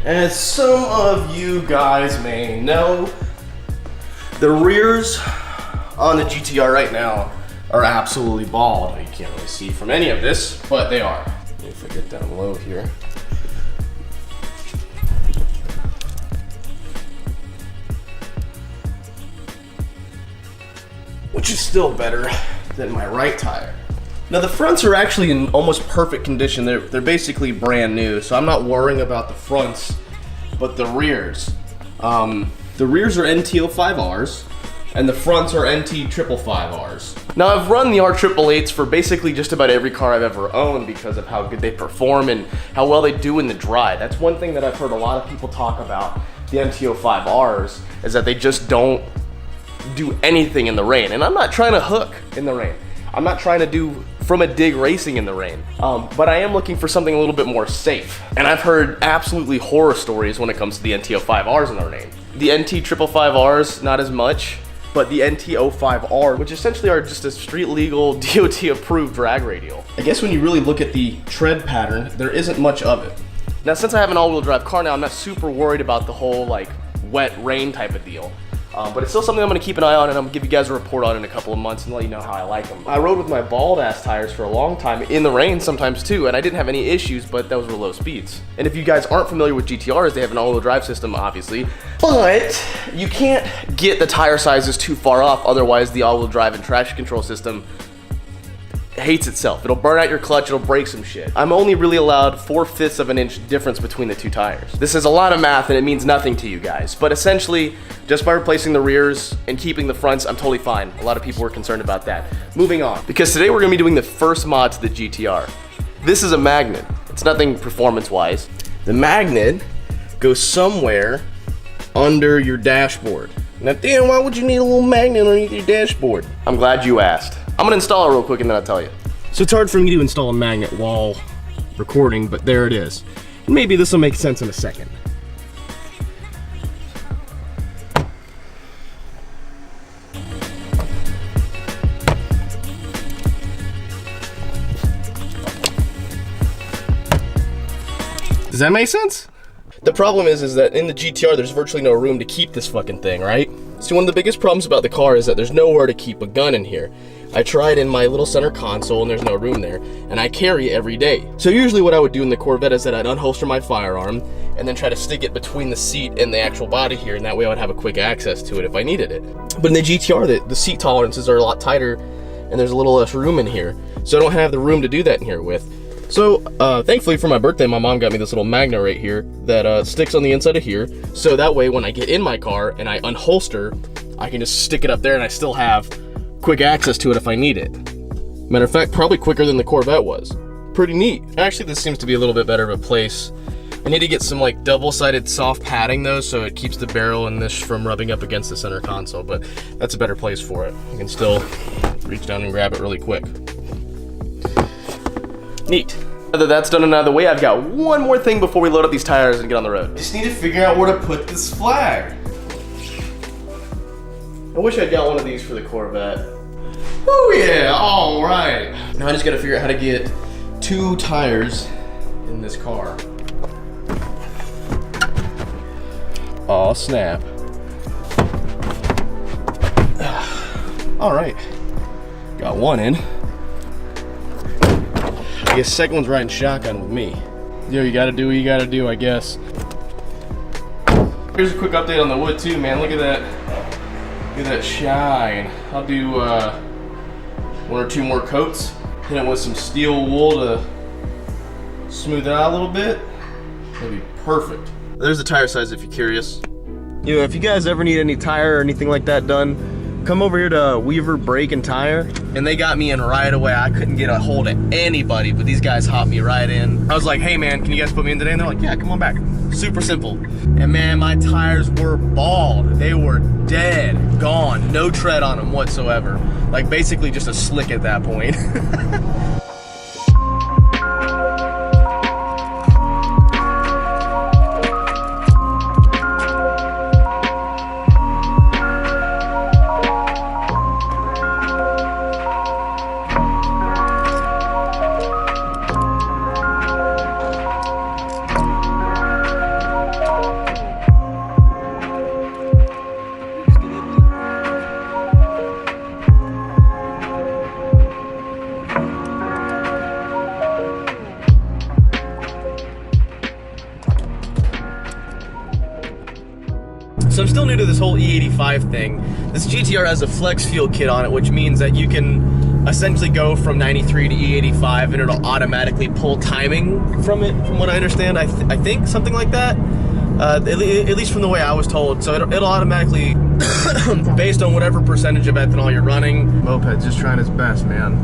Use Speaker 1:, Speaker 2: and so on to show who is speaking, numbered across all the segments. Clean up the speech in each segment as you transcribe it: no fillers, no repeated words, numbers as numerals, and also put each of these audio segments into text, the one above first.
Speaker 1: As some of you guys may know, the rears on the GTR right now are absolutely bald. You can't really see from any of this, but they are. If I get down low here. Which is still better than my right tire. Now the fronts are actually in almost perfect condition. They're basically brand new, so I'm not worrying about the fronts, but the rears. The rears are NT05Rs, and the fronts are NT555Rs. Now I've run the R888s for basically just about every car I've ever owned because of how good they perform and how well they do in the dry. That's one thing that I've heard a lot of people talk about the NT05Rs, is that they just don't do anything in the rain. And I'm not trying to hook in the rain. I'm not trying to do from a dig racing in the rain. But I am looking for something a little bit more safe. And I've heard absolutely horror stories when it comes to the NT05Rs in the rain. The NT555Rs, not as much, but the NT05R, which essentially are just a street legal DOT approved drag radial. I guess when you really look at the tread pattern, there isn't much of it. Now since I have an all-wheel drive car now, I'm not super worried about the whole like wet rain type of deal. But it's still something I'm gonna keep an eye on, and I'm gonna give you guys a report on in a couple of months and let you know how I like them. I rode with my bald ass tires for a long time, in the rain sometimes too, and I didn't have any issues, but those were low speeds. And if you guys aren't familiar with GTRs, they have an all-wheel drive system, obviously, but you can't get the tire sizes too far off, otherwise the all-wheel drive and traction control system hates itself. It'll burn out your clutch, it'll break some shit. I'm only really allowed 4/5 of an inch difference between the two tires. This is a lot of math and it means nothing to you guys, but essentially, just by replacing the rears and keeping the fronts, I'm totally fine. A lot of people were concerned about that. Moving on, because today we're gonna be doing the first mod to the GTR. This is a magnet. It's nothing performance-wise. The magnet goes somewhere under your dashboard. Now, Dan, why would you need a little magnet underneath your dashboard? I'm glad you asked. I'm gonna install it real quick and then I'll tell you. So it's hard for me to install a magnet while recording, but there it is. Maybe this will make sense in a second. Does that make sense? The problem is that in the GTR, there's virtually no room to keep this fucking thing, right? See, one of the biggest problems about the car is that there's nowhere to keep a gun in here. I tried in my little center console and there's no room there, and I carry every day. So usually what I would do in the Corvette is that I'd unholster my firearm and then try to stick it between the seat and the actual body here, and that way I would have a quick access to it if I needed it. But in the GTR, the seat tolerances are a lot tighter and there's a little less room in here. So I don't have the room to do that in here with. So thankfully for my birthday, my mom got me this little magnet right here that sticks on the inside of here. So that way when I get in my car and I unholster, I can just stick it up there and I still have quick access to it if I need it. Matter of fact, probably quicker than the Corvette was. Pretty neat. Actually, this seems to be a little bit better of a place. I need to get some like double-sided soft padding though, so it keeps the barrel and this from rubbing up against the center console, but that's a better place for it. I can still reach down and grab it really quick. Neat. Now that that's done and out of the way, I've got one more thing before we load up these tires and get on the road. Just need to figure out where to put this flag. I wish I'd got one of these for the Corvette. Oh yeah, all right. Now I just gotta figure out how to get two tires in this car. Aw, snap. All right, got one in. I guess second one's riding shotgun with me. Yo, you gotta do what you gotta do, I guess. Here's a quick update on the wood too, man. Look at that. Look at that shine. I'll do one or two more coats. Hit it with some steel wool to smooth it out a little bit. That'll be perfect. There's the tire size if you're curious. You know, if you guys ever need any tire or anything like that done, come over here to Weaver Brake and Tire, and they got me in right away. I couldn't get a hold of anybody, but these guys hopped me right in. I was like, hey man, can you guys put me in today? And they're like, yeah, come on back. Super simple. And man, my tires were bald. They were dead, gone, no tread on them whatsoever. Like basically just a slick at that point. So I'm still new to this whole E85 thing. This GTR has a flex fuel kit on it, which means that you can essentially go from 93 to E85 and it'll automatically pull timing from it, from what I understand. I think something like that. At least from the way I was told. So it'll automatically, based on whatever percentage of ethanol you're running. Moped's just trying his best, man.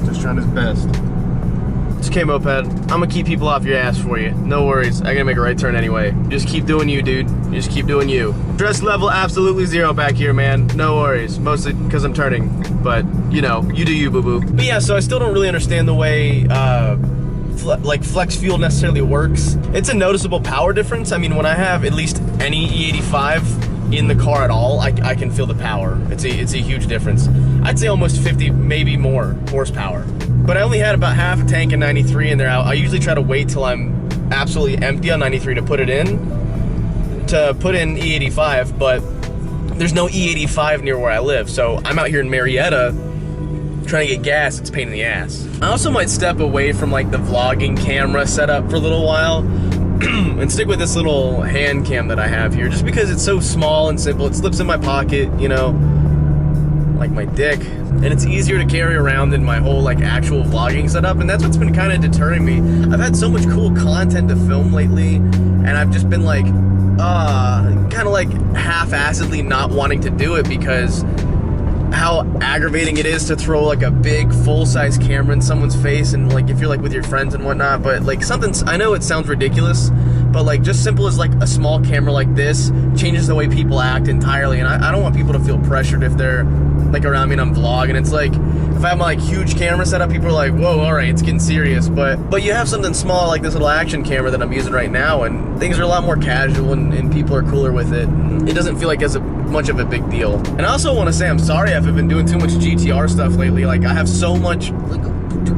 Speaker 1: Just trying his best. It's okay, Moped. I'm gonna keep people off your ass for you. No worries. I gotta make a right turn anyway. Just keep doing you, dude. Just keep doing you. Stress level absolutely 0 back here, man. No worries. Mostly because I'm turning. But, you know, you do you, boo-boo. But yeah, so I still don't really understand the way, like flex fuel necessarily works. It's a noticeable power difference. I mean, when I have at least any E85 in the car at all, I can feel the power. It's a huge difference. I'd say almost 50, maybe more horsepower. But I only had about half a tank of 93 in there. I usually try to wait till I'm absolutely empty on 93 to put it in, E85, but there's no E85 near where I live. So I'm out here in Marietta trying to get gas. It's a pain in the ass. I also might step away from like the vlogging camera setup for a little while and stick with this little hand cam that I have here, just because it's so small and simple. It slips in my pocket, you know, like my dick, and it's easier to carry around than my whole like actual vlogging setup, and that's what's been kind of deterring me. I've had so much cool content to film lately, and I've just been like kind of like half-assedly not wanting to do it because how aggravating it is to throw like a big full-size camera in someone's face, and like if you're like with your friends and whatnot, but like something, I know it sounds ridiculous, but like just simple as like a small camera like this changes the way people act entirely, and I don't want people to feel pressured if they're like around me and I'm vlogging. It's like if I have my like huge camera set up, people are like, whoa, all right, it's getting serious, but you have something small like this little action camera that I'm using right now, and things are a lot more casual, and people are cooler with it. It doesn't feel like as much of a big deal. And I also want to say I'm sorry I've been doing too much GTR stuff lately. Like I have so much, like,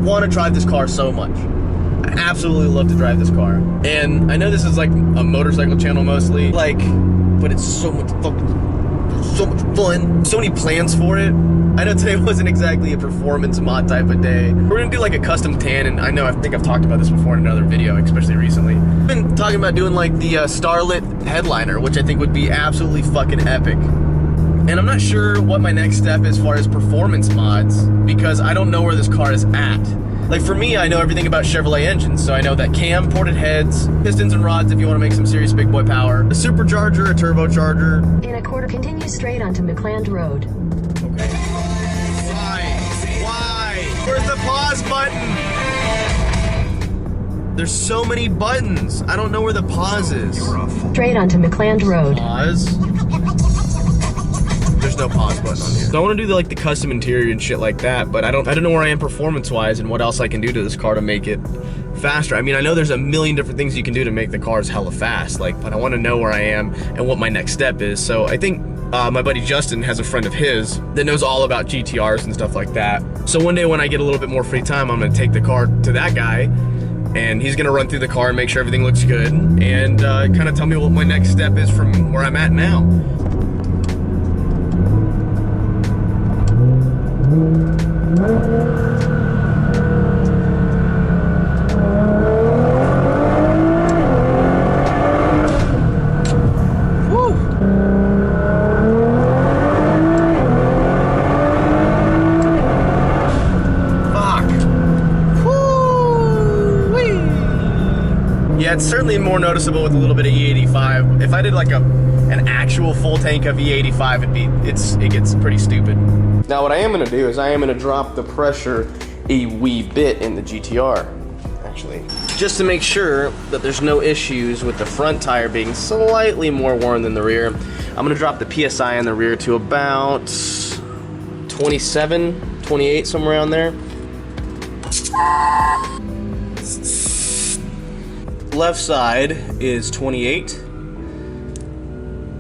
Speaker 1: want to drive this car so much. I absolutely love to drive this car. And I know this is like a motorcycle channel mostly, like, but it's so much fun. So many plans for it. I know today wasn't exactly a performance mod type of day. We're gonna do like a custom tan, and I think I've talked about this before in another video, especially recently. I've been talking about doing like the Starlit headliner, which I think would be absolutely fucking epic. And I'm not sure what my next step is as far as performance mods, because I don't know where this car is at. Like for me, I know everything about Chevrolet engines, so I know that cam, ported heads, pistons and rods if you want to make some serious big boy power, a supercharger, a turbocharger.
Speaker 2: In a quarter, continue straight onto McLand Road.
Speaker 1: Okay. Why? Where's the pause button? There's so many buttons. I don't know where the pause is.
Speaker 2: Straight onto McLand Road.
Speaker 1: Pause. There's no pause button on here. So I want to do like the custom interior and shit like that, but I don't know where I am performance-wise and what else I can do to this car to make it faster. I mean, I know there's a million different things you can do to make the cars hella fast, like, but I want to know where I am and what my next step is. So I think my buddy Justin has a friend of his that knows all about GTRs and stuff like that. So one day when I get a little bit more free time, I'm gonna take the car to that guy, and he's gonna run through the car and make sure everything looks good, and kind of tell me what my next step is from where I'm at now. Yeah, it's certainly more noticeable with a little bit of E85. If I did like an actual full tank of E85, it gets pretty stupid. Now what I am gonna do is I am gonna drop the pressure a wee bit in the GTR, actually. Just to make sure that there's no issues with the front tire being slightly more worn than the rear. I'm gonna drop the PSI in the rear to about 27, 28, somewhere around there. Left side is 28.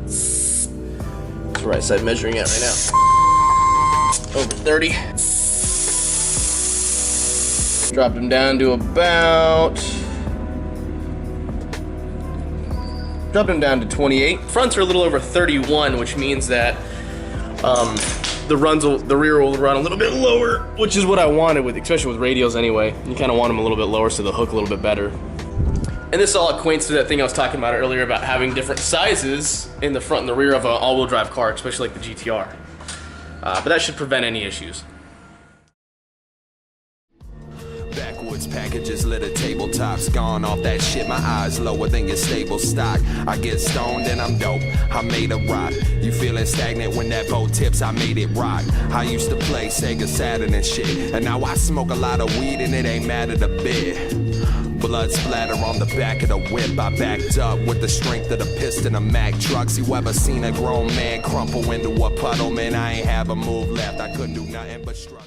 Speaker 1: That's the right side measuring at right now. Over 30. Dropped them down to about... Dropped them down to 28. Fronts are a little over 31, which means that the rear will run a little bit lower, which is what I wanted, with, especially with radials anyway. You kind of want them a little bit lower so they'll hook a little bit better. And this all acquaints to that thing I was talking about earlier about having different sizes in the front and the rear of an all-wheel drive car, especially like the GTR. But that should prevent any issues.
Speaker 3: Backwoods packages, litter tabletops, gone off that shit, my eyes lower than your stable stock. I get stoned and I'm dope, I made a rock. You feeling stagnant when that boat tips, I made it rock. I used to play Sega Saturn and shit, and now I smoke a lot of weed and it ain't mattered a bit. Blood splatter on the back of the whip, I backed up with the strength of the piston of Mac trucks. You ever seen a grown man crumple into a puddle? Man, I ain't have a move left, I couldn't do nothing but struggle.